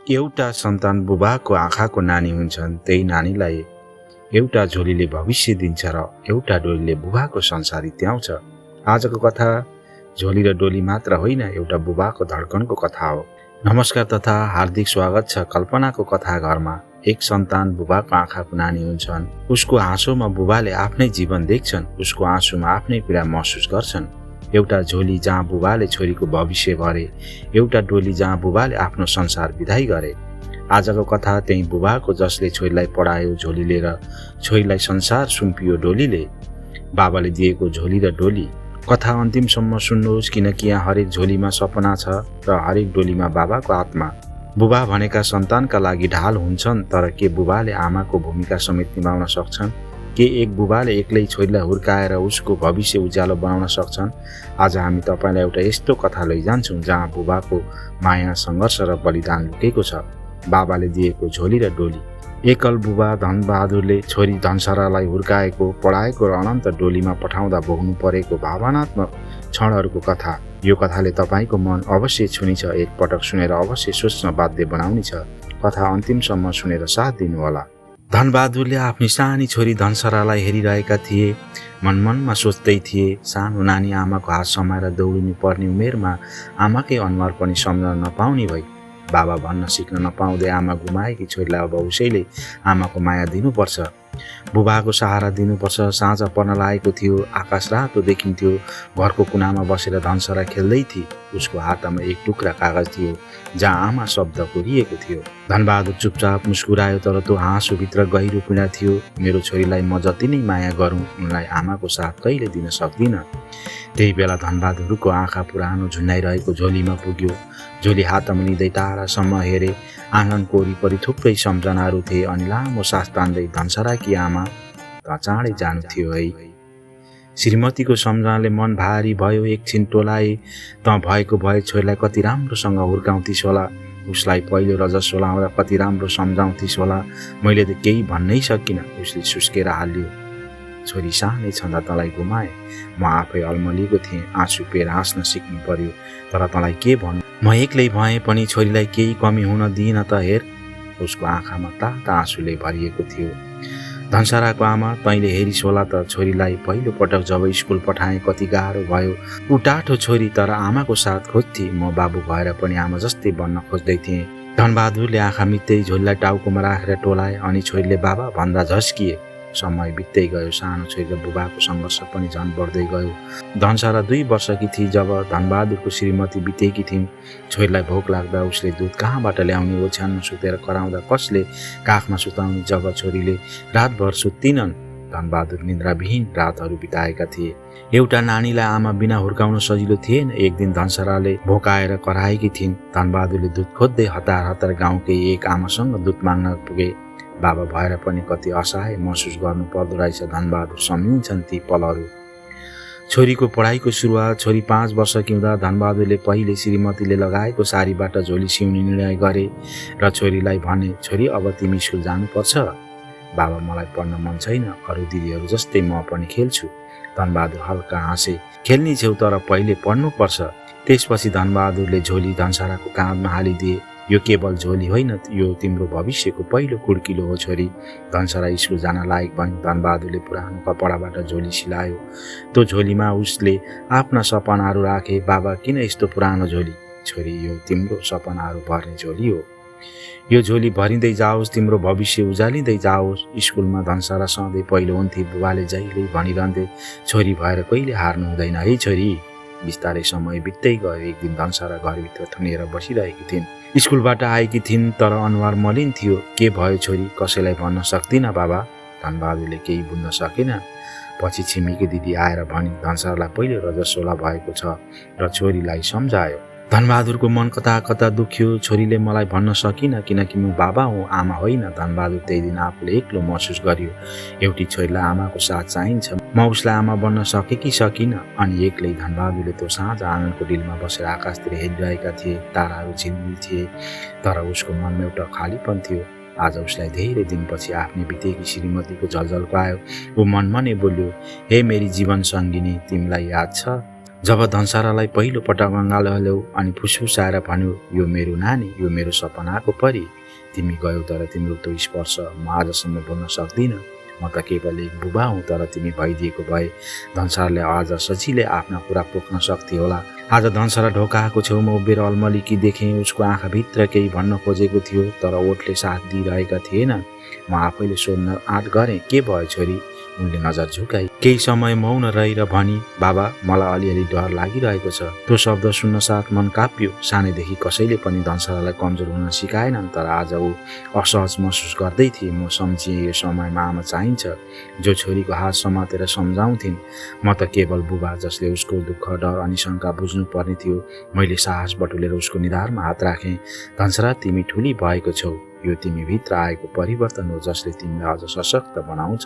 एउटा सन्तान बुबाको आँखाको नानी हुन्छन्, त्यही नानीलाई एउटा झोलीले भविष्य दिन्छ र एउटा डोलीले बुबाको संसार इत्याउँछ। आजको कथा झोली र डोली मात्र होइन, एउटा बुबाको धड्कनको कथा हो। नमस्कार तथा हार्दिक स्वागत छ कल्पनाको कथा घरमा। एक सन्तान बुबाको आँखाको नानी हुन्छन्। उसको हाँसोमा बुबाले आफ्नै जीवन देख्छन्, उसको आँसुमा आफ्नै पीडा महसुस गर्छन्। एउटा झोली जहाँ बुबाले छोरीको भविष्य भरे, एउटा डोली जहाँ बुबाले आफ्नो संसार विदाई गरे। आजको कथा त्यही बुबाको, जसले छोरीलाई पढायो झोलीले र छोरीलाई संसार सुम्पियो डोलीले। बाबाले दिएको झोली र डोली। कथा अन्तिमसम्म सुन्नुहोस्, किनकि यहाँ हरेक झोलीमा सपना छ र हरेक डोलीमा बाबाको आत्मा। बुबा भनेका सन्तानका लागि ढाल हुन्छन्, तर के बुबाले आमाको भूमिका समेत निभाउन सक्छन्? के एक बुबाले एक्लै छोरीलाई हुर्काएर उसको भविष्य उज्यालो बनाउन सक्छन्? आज हामी तपाईँलाई एउटा यस्तो कथा लैजान्छौँ जहाँ बुबाको माया, सङ्घर्ष र बलिदान लुकेको छ। बाबाले दिएको झोली र डोली। एकल बुबा धनबहादुरले छोरी धनसरालाई हुर्काएको, पढाएको र अनन्त डोलीमा पठाउँदा भोग्नु परेको भावनात्मक क्षणहरूको कथा। यो कथाले तपाईँको मन अवश्य छुनेछ, एकपटक सुनेर अवश्य सोच्न बाध्य बनाउनेछ। कथा अन्तिमसम्म सुनेर साथ दिनुहोला। धनबहादुरले आफ्नी सानी छोरी धनसरालाई हेरिरहेका थिए। मनमनमा सोच्दै थिए, सानो नानी आमाको हात समाएर दौडिनु पर्ने उमेरमा आमाकै अनुहार पनि सम्झन नपाउने भई। बाबा भन्न सिक्न नपाउँदै आमा गुमाएकी छोरीलाई अब उसैले आमाको माया दिनुपर्छ, बुबाको सहारा दिनुपर्छ। साँझ पर्न लागेको थियो, आकाश रातो देखिन्थ्यो। घरको कुनामा बसेर धनसरा खेल्दै थिए। उसको हातमा एक टुक्रा कागज थियो जहाँ आमा शब्द कोरिएको थियो। धनबहादुर चुपचाप मुस्कुरायो, तर त्यो हाँसोभित्र गहिरो पीडा थियो। मेरो छोरीलाई म जति नै माया गरौँ, उनलाई आमाको साथ कहिले दिन सक्दिनँ। त्यही बेला धनबहादुरको आँखा पुरानो झुन्डाइरहेको झोलीमा पुग्यो। झोली हातमा लिँदै टाढासम्म हेरे। आँगनको वरिपरि थुप्रै सम्झनाहरू थिए। अनि लामो सास तान्दै, धनसराकी आमा त चाँडै जानु थियो है। श्रीमतीको सम्झनाले मन भारी भयो। एकछिन टोलाए, त भएको भए छोरीलाई कति राम्रोसँग हुर्काउँथिस् होला, उसलाई पहिलो रजस सोलाउँदा कति राम्रो सम्झाउँथिस् होला। मैले त केही भन्नै सकिनँ, उसले सुस्केर हाल्यो। छोरी सानै छँदा तँलाई गुमाएँ, म आफै अल्मलिएको थिएँ। आँसु पेर हाँस्न सिक्नु पर्यो, तर तँलाई के भन्नु, म एक्लै भएँ पनि छोरीलाई केही कमी हुन दिइनँ त हेर। उसको आँखामा ताता आँसुले भरिएको थियो। धनसराको आमा, तैँले हेरिस् होला त छोरीलाई पहिलो पटक जब स्कुल पठाएँ कति गाह्रो भयो। ऊ टाठो छोरी तर आमाको साथ खोज्थे। म बाबु भएर पनि आमा जस्तै बन्न खोज्दै थिएँ। धनबहादुरले आँखा मिच्दै झोलीलाई टाउकोमा राखेर टोलाए, अनि छोरीले बाबा भन्दा झस्किए। समय बित्दै गयो। सानो छोरी र बुबाको सङ्घर्ष पनि झन् बढ्दै गयो। धनसरा 2 वर्षकी थिए जब धनबहादुरको श्रीमती बितेकी थिइन्। छोरीलाई भोक लाग्दा उसले दुध कहाँबाट ल्याउने, ओछ्यानमा सुतेर कराउँदा कसले काखमा सुताउने। जब छोरीले रातभर सुत्तिनन्, धनबहादुर निन्द्राविहीन रातहरू बिताएका थिए। एउटा नानीलाई आमा बिना हुर्काउन सजिलो थिएन। एक दिन धनसराले भोकाएर कराएकी थिइन्। धनबहादुरले दुध खोज्दै हतार हतार गाउँकै एक आमासँग दुध माग्न पुगे। बाबा भएर पनि कति असहाय महसुस गर्नु पर्दो रहेछ। धनबहादुर सम्झिन्छन् ती पलहरू। छोरीको पढाइको सुरुवात। छोरी 5 वर्षकी हुँदा धनबहादुरले पहिले श्रीमतीले लगाएको साडीबाट झोली सिउने निर्णय गरे र छोरीलाई भने, छोरी अब तिमी स्कुल जानुपर्छ। बाबा, मलाई पढ्न मन छैन, अरू दिदीहरू जस्तै म पनि खेल्छु। धनबहादुर हल्का हाँसे। खेल्ने छेउ, तर पहिले पढ्नुपर्छ। त्यसपछि धनबहादुरले झोली धनसराको काँधमा हालिदिए। यो केवल झोली होइन, यो तिम्रो भविष्यको पहिलो कुड्किलो हो छोरी। धनसरा स्कुल जान लायक भइन्। धनबहादुरले पुरानो कपडाबाट झोली सिलायो। त्यो झोलीमा उसले आफ्ना सपनाहरू राखे। बाबा, किन यस्तो पुरानो झोली? छोरी, यो तिम्रो सपनाहरू भर्ने झोली हो। यो झोली भरिँदै जाओस्, तिम्रो भविष्य उज्यालिँदै जाओस्। स्कुलमा धनसरा सधैँ पहिलो हुन्थे। बुबाले जहिले भनिरहन्थे, छोरी भएर कहिले हार्नु हुँदैन है छोरी। बिस्तारै समय बित्दै गयो। एक दिन धनसरा घरभित्र थुनेर बसिरहेकी थिइन्। स्कुलबाट आएकी थिइन्, तर अनुहार मलिन थियो। के भयो छोरी? कसैलाई भन्न सक्दिनँ बाबा। धनबहादुरले केही बुझ्न सकेन। पछि छिमेकी दिदी आएर भनिन्, धनसरालाई पहिलो रजस्वला भएको छ र छोरीलाई सम्झायो। धनबहादुरको मन कता कता दुख्यो। छोरीले मलाई भन्न सकिनँ, किनकि म बाबा हुँ, आमा होइन। धनबहादुर त्यही दिन आफूले एक्लो महसुस गर्यो। एउटी छोरीलाई आमाको साथ चाहिन्छ। म उसलाई आमा बन्न सके कि सकिनँ? अनि एक्लै धनबहादुरले त्यो साँझ आँगनको डिलमा बसेर आकाशतिर हेरिरहेका थिए। ताराहरू झिलमिल थिए, तर उसको मनमा एउटा खालीपन थियो। आज उसलाई धेरै दिनपछि आफ्नै बितेकी श्रीमतीको झलझल्को आयो। ऊ मनमा नै बोल्यो, हे मेरी जीवन सङ्गिनी, तिमीलाई याद छ जब धनसारालाई पहिलो पटक अँगालो हल्यौ अनि फुसफुसाएर भन्यो, यो मेरो नानी, यो मेरो सपनाको परी, तिमी गयौ तर तिम्रो त्यो स्पर्श म आजसम्म भुल्न सक्दिनँ। म त केवल एक बुबा हुँ, तर तिमी भइदिएको भए धनसाराले आज सजिलै आफ्ना कुरा पोख्न सक्थे होला। आज धनसारा ढोकाको छेउमा उभिएर अल्मलिकी देखेँ। उसको आँखाभित्र केही भन्न खोजेको थियो, तर ओठले साथ दिइरहेका थिएन। म आफैले सोध्न आँट गरेँ, के भयो छोरी? उनले नजर झुकाई केही समय मौन रहेर भनी, बाबा, मलाई अलिअलि डर लागिरहेको छ। त्यो शब्द सुन्न साथ मन काप्यो। सानैदेखि कसैले पनि धनसारालाई कमजोर हुन सिकाएनन्, तर आज ऊ असहज महसुस गर्दै थिए। म सम्झिएँ यो समयमा आमा चाहिन्छ, जो छोरीको हात समातेर सम्झाउँथिन्। म त केवल बुबा जसले उसको दुःख, डर अनि शङ्का बुझ्नु पर्ने थियो। मैले साहस बटुलेर उसको निधारमा हात राखेँ। धनसारा, तिमी ठुली भएको छौ। यो तिमी भित्र आएको परिवर्तन हो जसले तिमीलाई अझ सशक्त बनाउँछ।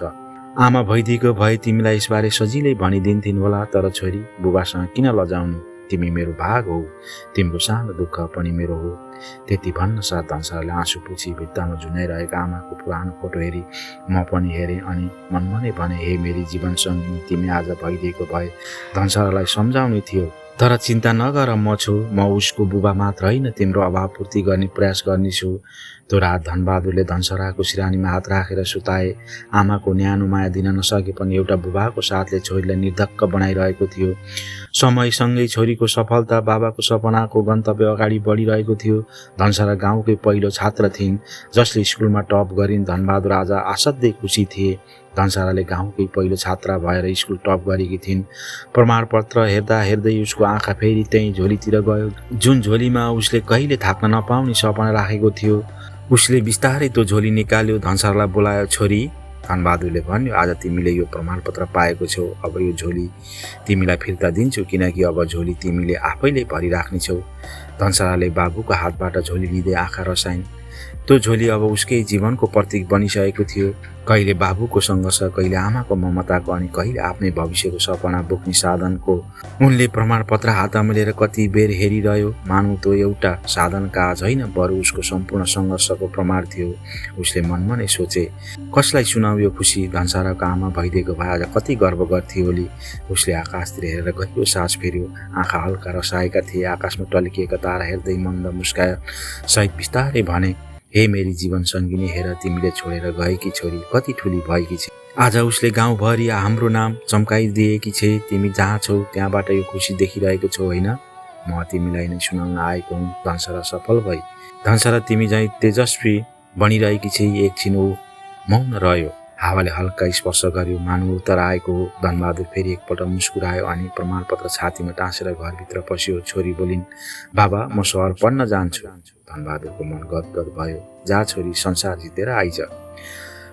आमा भइदिएको भए तिमीलाई यसबारे सजिलै भनिदिन्थिन् होला, तर छोरी, बुबासँग किन लजाउनु? तिमी मेरो भाग हौ, तिम्रो सानो दुःख पनि मेरो हो। त्यति भन्न साथ धनसाराले आँसु पुछी भित्तामा झुन्याइरहेका आमाको पुरानो फोटो हेरी म पनि हेरेँ अनि मनमनै भने, हे मेरी जीवनसङ्गी, तिमी आज भइदिएको भए धनसारालाई सम्झाउने थियो। तर चिन्ता नगर, म छु। म उसको बुबा मात्र होइन, तिम्रो अभाव पूर्ति गर्ने प्रयास गर्नेछु। त्यो रात धनबहादुरले धनसाराको सिरानीमा हात राखेर सुताए। आमाको न्यानो माया दिन नसके पनि एउटा बुबाको साथले छोरीलाई निर्धक्क बनाइरहेको थियो। समयसँगै छोरीको सफलता, बाबाको सपनाको गन्तव्य अगाडि बढिरहेको थियो। धनसारा गाउँकै पहिलो छात्र थिइन्, जसले स्कुलमा टप गरिन्। धनबहादुर आज असाध्यै खुसी थिए। धनसाराले गाउँकै पहिलो छात्रा भएर स्कुल टप गरेकी थिइन्। प्रमाणपत्र हेर्दा हेर्दै उसको आँखा फेरि त्यही झोलीतिर गयो, जुन झोलीमा उसले कहिले थाक्न नपाउने सपना राखेको थियो। उसले बिस्तारै त्यो झोली निकाल्यो। धनसारालाई बोलायो, छोरी, धनबहादुरले भन्यो, आज तिमीले यो प्रमाणपत्र पाएको छौ। अब यो झोली तिमीलाई फिर्ता दिन्छु, किनकि अब झोली तिमीले आफैले भरिराख्नेछौ। धनसाराले बाबुको हातबाट झोली लिँदै आँखा रसाइन्। त्यो झोली अब उसकै जीवनको प्रतीक बनिसकेको थियो। कहिले बाबुको सङ्घर्ष, कहिले आमाको ममताको, अनि कहिले आफ्नै भविष्यको सपना बोक्ने साधनको। उनले प्रमाणपत्र हातमा लिएर कति बेर हेरिरह्यो, मानौ त्यो एउटा साधन काज होइन, बरु उसको सम्पूर्ण सङ्घर्षको प्रमाण थियो। उसले मनमा नै सोचे, कसलाई सुनाऊ यो खुसी? धनसाराको आमा भइदिएको भए आज कति गर्व गर्थे होली। उसले आकाशतिर हेरेर गहिरो सास फेर्यो। आँखा हल्का रसाएका थिए। आकाशमा टल्किएका तारा हेर्दै मन्द मुस्काया सहित बिस्तारै भने, हे मेरी जीवन सङ्गिनी, हेर, तिमीले छोडेर गएकी छोरी कति ठुली भएकी छे। आज उसले गाउँभरि हाम्रो नाम चम्काइदिएकी छे। तिमी जहाँ छौ त्यहाँबाट यो खुसी देखिरहेको छौ होइन? म तिमीलाई नै सुनाउन आएको हुँ। धनसारा सफल भई। धनसारा, तिमी चाहिँ तेजस्वी बनिरहेकी छे। एकछिन ऊ मौन रह्यो। हावाले हल्का स्पर्श गर्यो, मानव उत्तर आएको हो। धनबहादुर फेरि एकपल्ट मुस्कुरायो अनि प्रमाणपत्र छातीमा टाँसेर घरभित्र पस्यो। छोरी बोलिन्, बाबा, म सहर पढ्न जान्छु। धनबहादुरको मन गदगद भयो। जा छोरी, संसार जितेर आइज।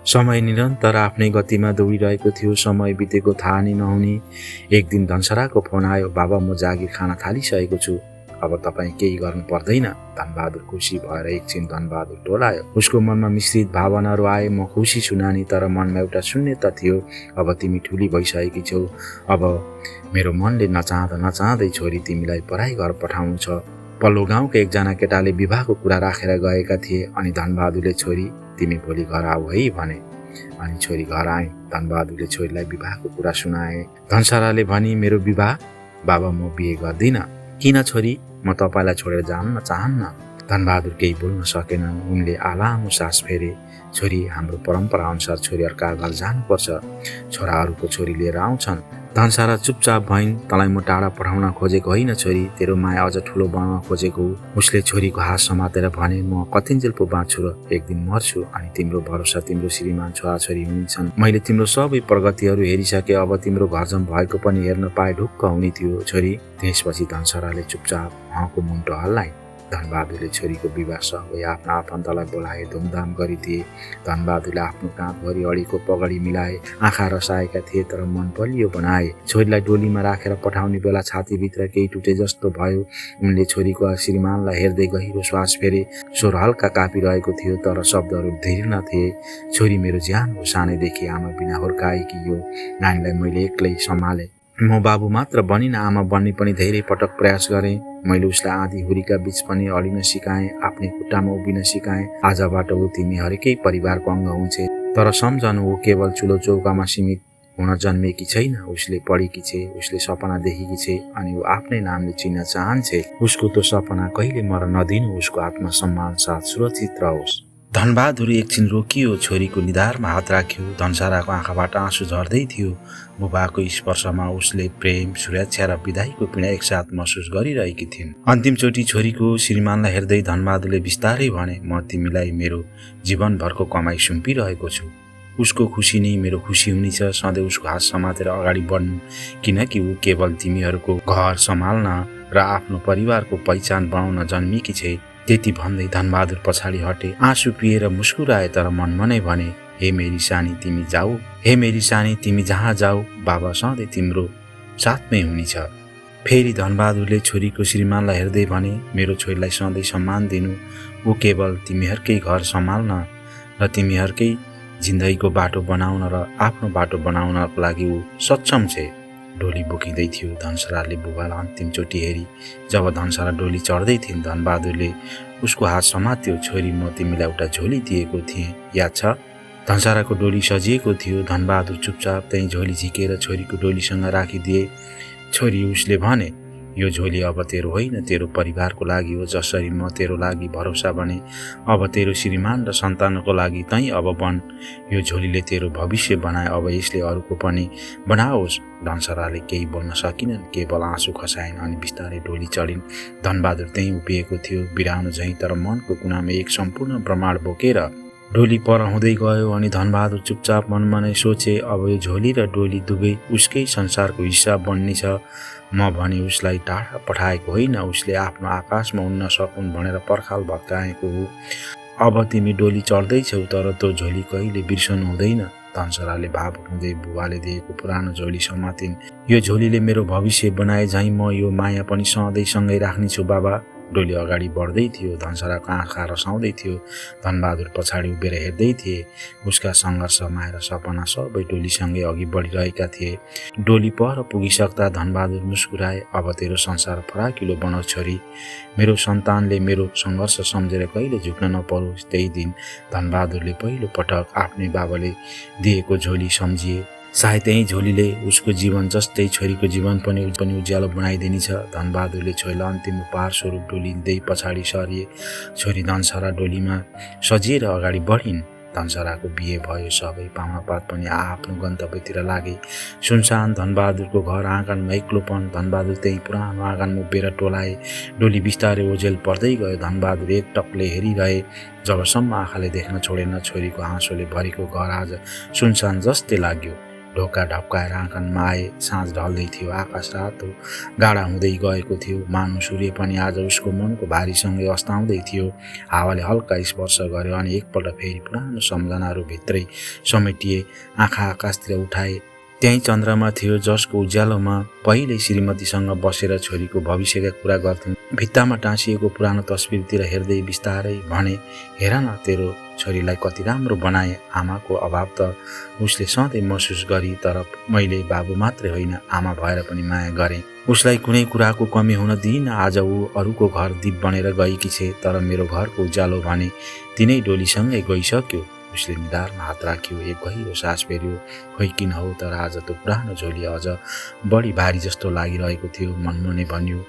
समय निरन्तर आफ्नै गतिमा दौडिरहेको थियो। समय बितेको थाहा नै नहुने। एक दिन धनसाराको फोन आयो, बाबा, म जागिर खान थालिसकेको छु, अब तपाईँ केही गर्नु पर्दैन। धनबहादुर खुसी भएर एकछिन धनबहादुर टोलायो। उसको मनमा मिश्रित भावनाहरू आए। म खुसी छु नानी, तर मनमा एउटा शून्यता थियो। अब तिमी ठुली भइसकेकी छौ। अब मेरो मनले नचाहँदै छोरी तिमीलाई पढाइ घर पठाउनु छ। पल्लो गाउँको एकजना केटाले विवाहको कुरा राखेर गएका थिए अनि धनबहादुरले, छोरी, तिमी भोलि घर आऊ है भने। अनि छोरी घर आए। धनबहादुरले छोरीलाई विवाहको कुरा सुनाए। धनसाराले भनी, मेरो विवाह? बाबा, म बिहे गर्दिनँ। किन छोरी? म तपाईँलाई छोडेर जान्न चाहन्न। धनबहादुर केही बोल्न सकेन। उनले लामो सास फेरे। छोरी, हाम्रो परम्परा अनुसार छोरीहरूका घर जानुपर्छ। छोराहरूको छोरी लिएर आउँछन्। धनसारा चुपचाप भइन्। तँलाई म टाढा पठाउन खोजेको होइन छोरी, तेरो माया अझ ठुलो बनाउन खोजेको हो। उसले छोरीको हात समातेर भने, म कतिन्जेल पो बाँच्छु र एक दिन मर्छु, अनि तिम्रो भरोसा तिम्रो श्रीमान छोराछोरी हुन्छन्। मैले तिम्रो सबै प्रगतिहरू हेरिसके। अब तिम्रो घरजम भएको पनि हेर्न पाए ढुक्क हुने थियो छोरी। त्यसपछि धनसाराले चुपचाप हँको मुन्टो हल्लाइन्। धनबहादुरले छोरीको विवाहसँगै आफ्ना आफन्तलाई बोलाए, धुमधाम गरिदिए। धनबहादुरले आफ्नो काँधभरि अडीको पगडी मिलाए। आँखा रसाएका थिए तर मन बलियो बनाए। छोरीलाई डोलीमा राखेर पठाउने बेला छातीभित्र केही टुटे जस्तो भयो। उनले छोरीको श्रीमानलाई हेर्दै गहिरो श्वास फेरे। स्वर हल्का कापिरहेको थियो तर शब्दहरू दृढ थिए। छोरी मेरो ज्यान हो। सानैदेखि आमा बिना हुर्काएकी यो नानीलाई मैले एक्लै सम्हाले। म बाबु मात्र बनिन, आमा बन्ने पनि धेरै पटक प्रयास गरेँ। मैले उसलाई आँधी हुरीका बीच पनि अडिन सिकाएँ, आफ्नै खुट्टामा उभिन सिकाएँ। आजबाट ऊ तिमीहरूकै परिवारको अङ्ग हुन्छ। तर सम्झनु, ऊ केवल चुलो चौकामा सीमित हुन जन्मेकी छैन, उसले पढेकी छे, उसले सपना देखेकी छे अनि ऊ आफ्नै नामले चिन्न चाहन्छे। उसको त्यो सपना कहिले मर नदिनु, उसको आत्मसम्मान साथ सुरक्षित रहोस्। धनबहादुर एकछिन रोकियो, छोरीको निधारमा हात राख्यो। धनसाराको आँखाबाट आँसु झर्दै थियो। बुबाको स्पर्शमा उसले प्रेम, सुरक्षा र विदाईको पीडा एकसाथ महसुस गरिरहेकी थिइन्। अन्तिमचोटि छोरीको श्रीमानलाई हेर्दै धनबहादुरले बिस्तारै भने, म तिमीलाई मेरो जीवनभरको कमाई सुम्पिरहेको छु। उसको खुसी नै मेरो खुसी हुनेछ। सधैँ उसको हात समातेर अगाडि बढ्नु, किनकि ऊ केवल तिमीहरूको घर सम्हाल्न र आफ्नो परिवारको पहिचान बनाउन जन्मेकी छे। त्यति भन्दै धनबहादुर पछाडि हटे। आँसु पिएर मुस्कुराए तर मनमा नै भने, हे मेरी सानी तिमी जाऊ, हे मेरी सानी तिमी जहाँ जाऊ, बाबा सधैँ तिम्रो साथमै हुनेछ। फेरि धनबहादुरले छोरीको श्रीमानलाई हेर्दै भने, मेरो छोरीलाई सधैँ सम्मान दिनु। ऊ केवल तिमीहरूकै घर सम्हाल्न र तिमीहरूकै जिन्दगीको बाटो बनाउन र आफ्नो बाटो बनाउनको लागि ऊ सक्षम छे। डोली बोकिँदै थियो। धनसाराले बुबालाई अन्तिमचोटि हेरी। जब धनसारा डोली चढ्दै थिइन्, धनबहादुरले उसको हात समात्यो। छोरी, म तिमीलाई एउटा झोली दिएको थिएँ, याद छ? धनसाराको डोली सजिएको थियो। धनबहादुर चुपचाप त्यही झोली झिकेर छोरीको डोलीसँग राखिदिए। छोरी, उसले भने, यो झोली अब तेरो होइन, तेरो परिवारको लागि हो। जसरी म तेरो लागि भरोसा बने, अब तेरो श्रीमान र सन्तानको लागि तै अब बन। यो झोलीले तेरो भविष्य बनाए, अब यसले अरूको पनि बनाओस्। धनसाराले केही बोल्न सकिनन्, केवल आँसु खसाइन् अनि बिस्तारै डोली चढिन्। धनबहादुर त्यही उभिएको थियो, बिरानो झैँ, तर मनको कुनामा एक सम्पूर्ण ब्रह्माण्ड बोकेर। डोली पर हुँदै गयो अनि धनबहादुर चुपचाप मनमा नै सोचे, अब यो झोली र डोली दुवै उसकै संसारको हिस्सा बन्नेछ। म भने उसलाई टाढा पठाएको होइन, उसले आफ्नो आकाशमा उड्न सकुन् भनेर पर्खाल भत्काएको हो। अब तिमी डोली चढ्दैछौ, तर त्यो झोली कहिले बिर्सनु हुँदैन। धनसाराले भावुक हुँदै बुबाले दिएको पुरानो झोली समातिन्। यो झोलीले मेरो भविष्य बनाए झैँ म यो माया पनि सधैँ सँगै राख्नेछु बाबा। डोली अगाडि बढ्दै थियो। धनसाराको आँखा रसाउँदै थियो। धनबहादुर पछाडि उभिएर हेर्दै थिए। उसका सङ्घर्ष, माया र सपना सबै डोलीसँगै अघि बढिरहेका थिए। डोली पर पुगिसक्दा धनबहादुर मुस्कुराए, अब तेरो संसार फराकिलो बनोस् छोरी। मेरो सन्तानले मेरो सङ्घर्ष सम्झेर कहिले झुक्न नपरोस्। त्यही दिन धनबहादुरले पहिलो पटक आफ्नै बाबाले दिएको झोली सम्झिए। सायद त्यही झोलीले उसको जीवन जस्तै छोरीको जीवन पनि उज्यालो बनाइदिनेछ। धनबहादुरले छोरीलाई अन्तिम उपहार स्वरूप डोली दिँदै पछाडि सरिए। छोरी धनसारा डोलीमा सजिएर अगाडि बढिन्। धनसाराको बिहे भयो। सबै पाहुनापात पनि आफ्नो गन्तव्यतिर लागे। सुनसान धनबहादुरको घर आँगनमा एक्लोपन। धनबहादुर त्यही पुरानो आँगनमा उभिएर टोलाए। डोली बिस्तारै ओझेल पर्दै गयो। धनबहादुर एक टकले हेरिरहे, जबसम्म आँखाले देख्न छोडेन। छोरीको हाँसोले भरेको घर आज सुनसान जस्तै लाग्यो। ढोका ढप्काएर आँगनमा आए। साँझ ढल्दै थियो। आकाश रातो गाढा हुँदै गएको थियो। मानव सूर्य पनि आज उसको मनको भारीसँगै अस्ताउँदै थियो। हावाले हल्का स्पर्श गर्यो अनि एकपल्ट फेरि पुरानो सम्झनाहरू भित्रै समेटिए। आँखा आकाशतिर उठाए। त्यही चन्द्रमा थियो, जसको उज्यालोमा पहिले श्रीमतीसँग बसेर छोरीको भविष्यका कुरा गर्थ्यौँ। भित्तामा टाँसिएको पुरानो तस्बिरतिर हेर्दै बिस्तारै भने, हेर न, तेरो छोरीलाई कति राम्रो बनाए। आमाको अभाव त उसले सधैँ महसुस गरी, तर मैले बाबु मात्रै होइन, आमा भएर पनि माया गरेँ। उसलाई कुनै कुराको कमी हुन दिइनँ। आज ऊ अरूको घर दीप बनेर गएकी छे, तर मेरो घरको उज्यालो भने तिनै डोलीसँगै गइसक्यो। उसले निधारमा हात राख्यो। एक गहिरो सास फेर्यो। खोइ किन हो, तर आज त्यो पुरानो झोली अझ बढी भारी जस्तो लागिरहेको थियो। मनमा नै भन्यो,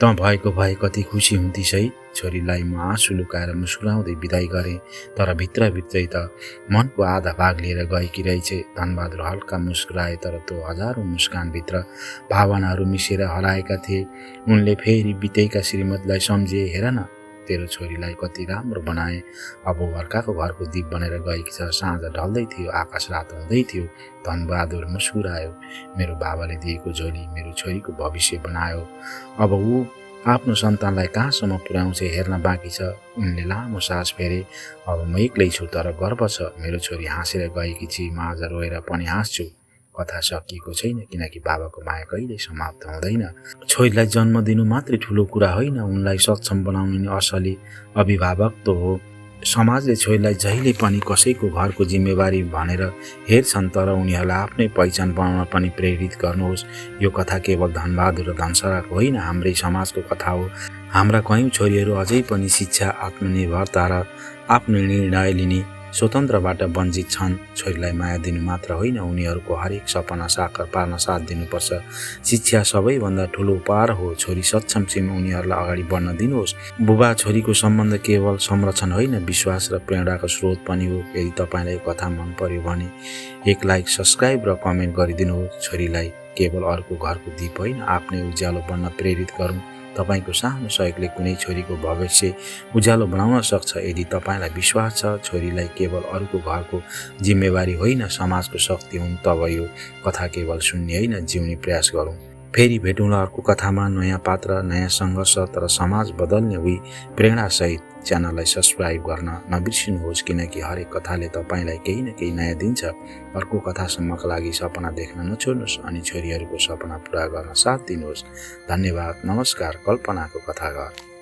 त भएको भए कति खुसी हुन्थिस् है। छोरीलाई म आँसु लुकाएर मुस्कुराउँदै बिदाई गरेँ, तर भित्रभित्रै त मनको आधा भाग लिएर गएकी रहेछे। धनबहादुर हल्का मुस्कुराए, तर त्यो हजारौं मुस्कानभित्र भावनाहरू मिसेर हराएका थिए। उनले फेरि बितेका श्रीमतीलाई सम्झे। हेर न, तेरो छोरीलाई कति राम्रो बनाए। अब अर्काको घरको दीप बनेर गएकी छ। साँझ ढल्दै थियो। आकाश रातो हुँदै थियो। धनबहादुर मुस्कुरायो। मेरो बाबाले दिएको झोली मेरो छोरीको भविष्य बनायो। अब ऊ आफ्नो सन्तानलाई कहाँसम्म पुर्याउँछ हेर्न बाँकी छ। उनले लामो सास फेरे। अब म एक्लै छु, तर गर्व छ। मेरो छोरी हाँसेर गएकी छी, म आज रोएर पनि हाँस्छु। कथा सकिएको छैन, किनकि बाबाको माया कहिल्यै समाप्त हुँदैन। छोरीलाई जन्म दिनु मात्रै ठुलो कुरा होइन, उनलाई सक्षम बनाउनु नै असली अभिभावक त हो। समाजले छोरीलाई जहिले पनि कसैको घरको जिम्मेवारी भनेर हेर्छन्, तर उनीहरूलाई आफ्नै पहिचान बनाउन पनि प्रेरित गर्नुहोस्। यो कथा केवल धनबहादुर र धनसाराको होइन, हाम्रै समाजको कथा हो। हाम्रा कयौं छोरीहरू अझै पनि शिक्षा, आत्मनिर्भरता र आफ्नो निर्णय लिने स्वतन्त्रबाट वञ्चित छन्। छोरीलाई माया दिनु मात्र होइन, उनीहरूको हरेक सपना साकार पार्न साथ दिनुपर्छ। शिक्षा सबैभन्दा ठुलो उपहार हो। छोरी सक्षम छिन्, उनीहरूलाई अगाडि बढ्न दिनुहोस्। बुबा छोरीको सम्बन्ध केवल संरक्षण होइन, विश्वास र प्रेरणाको स्रोत पनि हो। यदि तपाईँलाई कथा मन पर्यो भने एक लाइक, सब्सक्राइब र कमेन्ट गरिदिनुहोस्। छोरीलाई केवल अर्को घरको दीप होइन, आफ्नै उज्यालो बन्न प्रेरित गरौँ। तपाईँको सानो सहयोगले कुनै छोरीको भविष्य उज्यालो बनाउन सक्छ। यदि तपाईँलाई विश्वास छ छोरीलाई केवल अरूको घरको जिम्मेवारी होइन, समाजको शक्ति हुन्, तब यो कथा केवल सुन्ने होइन, जिउने प्रयास गरौँ। फेरि भेटौँला अर्को कथामा, नयाँ पात्र, नयाँ सङ्घर्ष तर समाज बदल्ने उही प्रेरणासहित। च्यानललाई सब्सक्राइब गर्न नबिर्सिनुहोस्, किनकि हरेक कथाले तपाईँलाई केही न केही नयाँ दिन्छ। अर्को कथासम्मका लागि सपना देख्न नछोड्नुहोस् अनि छोरीहरूको सपना पुरा गर्न साथ दिनुहोस्। धन्यवाद। नमस्कार। कल्पनाको कथाघर।